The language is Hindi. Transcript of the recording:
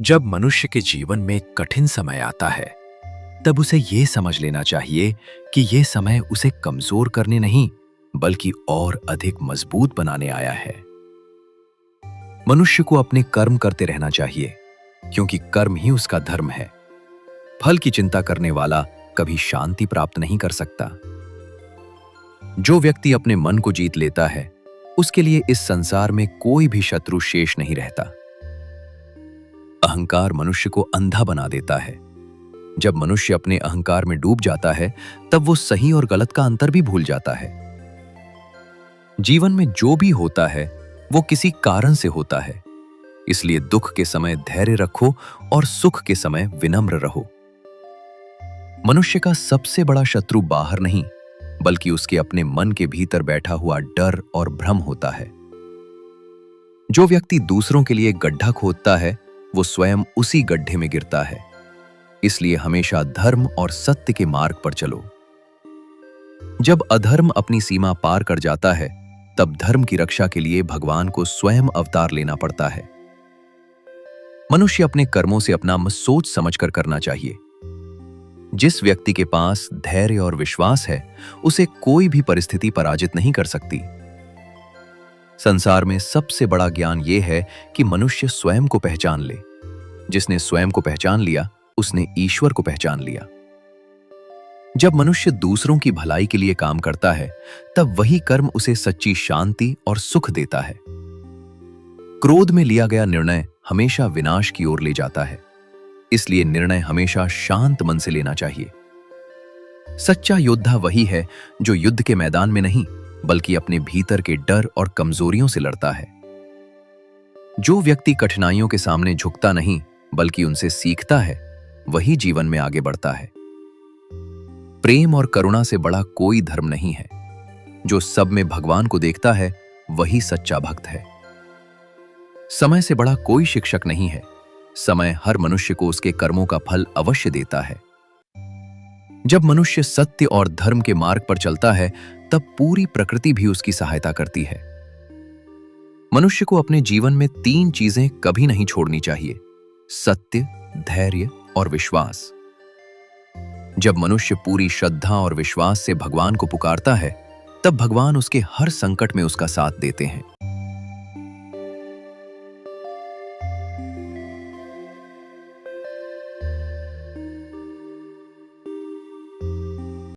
जब मनुष्य के जीवन में कठिन समय आता है, तब उसे ये समझ लेना चाहिए कि ये समय उसे कमजोर करने नहीं, बल्कि और अधिक मजबूत बनाने आया है। मनुष्य को अपने कर्म करते रहना चाहिए, क्योंकि कर्म ही उसका धर्म है। फल की चिंता करने वाला कभी शांति प्राप्त नहीं कर सकता। जो व्यक्ति अपने मन को जीत लेता है, उसके लिए इस संसार में कोई भी शत्रु शेष नहीं रहता। अहंकार मनुष्य को अंधा बना देता है। जब मनुष्य अपने अहंकार में डूब जाता है, तब वो सही और गलत का अंतर भी भूल जाता है। जीवन में जो भी होता है, वो किसी कारण से होता है। इसलिए दुख के समय धैर्य रखो और सुख के समय विनम्र रहो। मनुष्य का सबसे बड़ा शत्रु बाहर नहीं, बल्कि उसके अपने मन के भीतर बैठा हुआ डर और भ्रम होता है। जो व्यक्ति दूसरों के लिए गड्ढा खोदता है, वो स्वयं उसी गड्ढे में गिरता है। इसलिए हमेशा धर्म और सत्य के मार्ग पर चलो। जब अधर्म अपनी सीमा पार कर जाता है, तब धर्म की रक्षा के लिए भगवान को स्वयं अवतार लेना पड़ता है। मनुष्य अपने कर्मों से अपना सोच समझकर करना चाहिए। जिस व्यक्ति के पास धैर्य और विश्वास है, उसे कोई भी परिस्थिति पराजित नहीं कर सकती। संसार में सबसे बड़ा ज्ञान यह है कि मनुष्य स्वयं को पहचान ले। जिसने स्वयं को पहचान लिया, उसने ईश्वर को पहचान लिया। जब मनुष्य दूसरों की भलाई के लिए काम करता है, तब वही कर्म उसे सच्ची शांति और सुख देता है। क्रोध में लिया गया निर्णय हमेशा विनाश की ओर ले जाता है। इसलिए निर्णय हमेशा शांत मन से लेना चाहिए। सच्चा योद्धा वही है जो युद्ध के मैदान में नहीं, बल्कि अपने भीतर के डर और कमजोरियों से लड़ता है। जो व्यक्ति कठिनाइयों के सामने झुकता नहीं, बल्कि उनसे सीखता है, वही जीवन में आगे बढ़ता है। प्रेम और करुणा से बड़ा कोई धर्म नहीं है। जो सब में भगवान को देखता है, वही सच्चा भक्त है। समय से बड़ा कोई शिक्षक नहीं है। समय हर मनुष्य को उसके कर्मों का फल अवश्य देता है। जब मनुष्य सत्य और धर्म के मार्ग पर चलता है, तब पूरी प्रकृति भी उसकी सहायता करती है। मनुष्य को अपने जीवन में 3 चीजें कभी नहीं छोड़नी चाहिए: सत्य, धैर्य और विश्वास। जब मनुष्य पूरी श्रद्धा और विश्वास से भगवान को पुकारता है, तब भगवान उसके हर संकट में उसका साथ देते हैं।